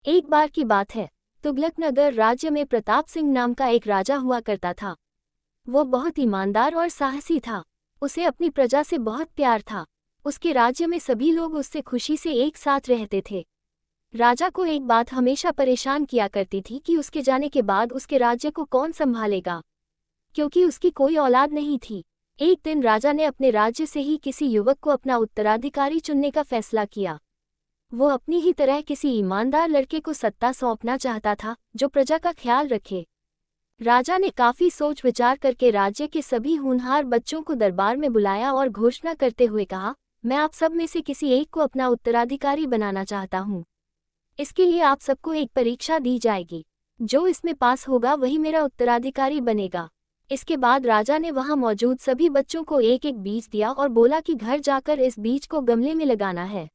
एक बार की बात है, तुगलकनगर राज्य में प्रताप सिंह नाम का एक राजा हुआ करता था। वो बहुत ईमानदार और साहसी था। उसे अपनी प्रजा से बहुत प्यार था। उसके राज्य में सभी लोग उससे खुशी से एक साथ रहते थे। राजा को एक बात हमेशा परेशान किया करती थी कि उसके जाने के बाद उसके राज्य को कौन संभालेगा, क्योंकि उसकी कोई औलाद नहीं थी। एक दिन राजा ने अपने राज्य से ही किसी युवक को अपना उत्तराधिकारी चुनने का फैसला किया। वो अपनी ही तरह किसी ईमानदार लड़के को सत्ता सौंपना चाहता था, जो प्रजा का ख्याल रखे। राजा ने काफी सोच विचार करके राज्य के सभी होनहार बच्चों को दरबार में बुलाया और घोषणा करते हुए कहा, मैं आप सब में से किसी एक को अपना उत्तराधिकारी बनाना चाहता हूँ। इसके लिए आप सबको एक परीक्षा दी जाएगी। जो इसमें पास होगा वही मेरा उत्तराधिकारी बनेगा। इसके बाद राजा ने वहां मौजूद सभी बच्चों को एक एक बीज दिया और बोला कि घर जाकर इस बीज को गमले में लगाना है।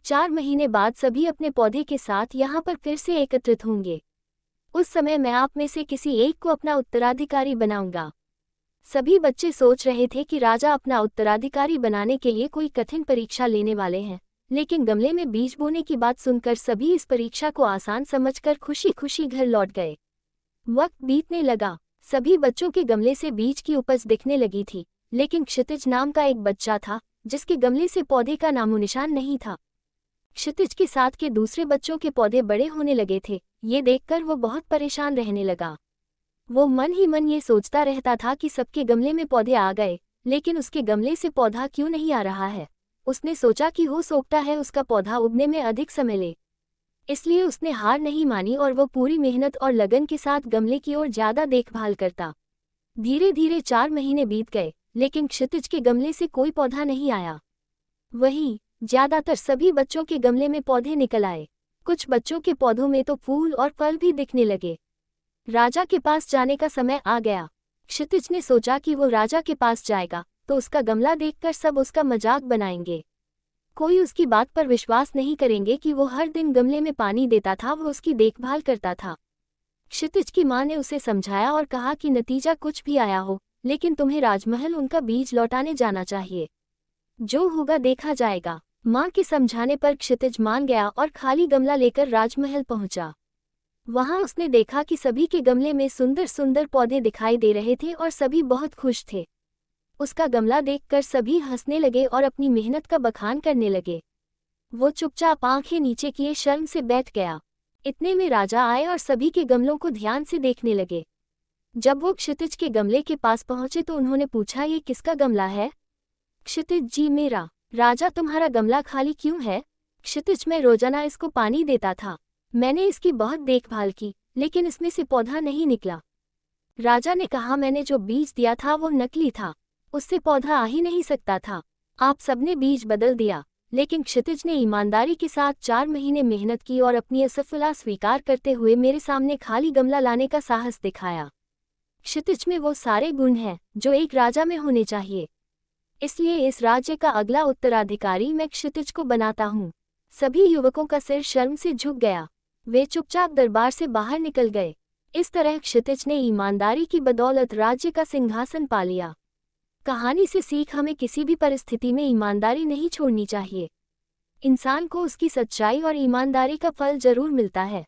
4 महीने बाद सभी अपने पौधे के साथ यहाँ पर फिर से एकत्रित होंगे। उस समय मैं आप में से किसी एक को अपना उत्तराधिकारी बनाऊंगा। सभी बच्चे सोच रहे थे कि राजा अपना उत्तराधिकारी बनाने के लिए कोई कठिन परीक्षा लेने वाले हैं, लेकिन गमले में बीज बोने की बात सुनकर सभी इस परीक्षा को आसान समझकर खुशी खुशी घर लौट गए। वक्त बीतने लगा। सभी बच्चों के गमले से बीज की उपज दिखने लगी थी, लेकिन क्षितिज नाम का एक बच्चा था जिसके गमले से पौधे का नामोनिशान नहीं था। क्षितिज के साथ के दूसरे बच्चों के पौधे बड़े होने लगे थे। ये देखकर वो बहुत परेशान रहने लगा। वो मन ही मन ये सोचता रहता था कि सबके गमले में पौधे आ गए, लेकिन उसके गमले से पौधा क्यों नहीं आ रहा है। उसने सोचा कि हो सकता है उसका पौधा उगने में अधिक समय ले। इसलिए उसने हार नहीं मानी और वो पूरी मेहनत और लगन के साथ गमले की ओर ज्यादा देखभाल करता। धीरे धीरे 4 महीने बीत गए, लेकिन क्षितिज के गमले से कोई पौधा नहीं आया। वहीं ज्यादातर सभी बच्चों के गमले में पौधे निकल आए। कुछ बच्चों के पौधों में तो फूल और फल भी दिखने लगे। राजा के पास जाने का समय आ गया। क्षितिज ने सोचा कि वो राजा के पास जाएगा तो उसका गमला देखकर सब उसका मजाक बनाएंगे। कोई उसकी बात पर विश्वास नहीं करेंगे कि वो हर दिन गमले में पानी देता था, वो उसकी देखभाल करता था। क्षितिज की मां ने उसे समझाया और कहा कि नतीजा कुछ भी आया हो, लेकिन तुम्हें राजमहल उनका बीज लौटाने जाना चाहिए। जो होगा देखा जाएगा। मां के समझाने पर क्षितिज मान गया और खाली गमला लेकर राजमहल पहुंचा। वहां उसने देखा कि सभी के गमले में सुंदर सुंदर पौधे दिखाई दे रहे थे और सभी बहुत खुश थे। उसका गमला देखकर सभी हंसने लगे और अपनी मेहनत का बखान करने लगे। वो चुपचाप आंखें नीचे किए शर्म से बैठ गया। इतने में राजा आए और सभी के गमलों को ध्यान से देखने लगे। जब वो क्षितिज के गमले के पास पहुंचे तो उन्होंने पूछा, ये किसका गमला है? क्षितिज, जी मेरा। राजा, तुम्हारा गमला खाली क्यों है? क्षितिज, मैं रोजाना इसको पानी देता था। मैंने इसकी बहुत देखभाल की, लेकिन इसमें से पौधा नहीं निकला। राजा ने कहा, मैंने जो बीज दिया था वो नकली था, उससे पौधा आ ही नहीं सकता था। आप सबने बीज बदल दिया। लेकिन क्षितिज ने ईमानदारी के साथ 4 महीने मेहनत की और अपनी असफलता स्वीकार करते हुए मेरे सामने खाली गमला लाने का साहस दिखाया। क्षितिज में वो सारे गुण हैं जो एक राजा में होने चाहिए। इसलिए इस राज्य का अगला उत्तराधिकारी मैं क्षितिज को बनाता हूँ। सभी युवकों का सिर शर्म से झुक गया। वे चुपचाप दरबार से बाहर निकल गए। इस तरह क्षितिज ने ईमानदारी की बदौलत राज्य का सिंहासन पा लिया। कहानी से सीख, हमें किसी भी परिस्थिति में ईमानदारी नहीं छोड़नी चाहिए। इंसान को उसकी सच्चाई और ईमानदारी का फल जरूर मिलता है।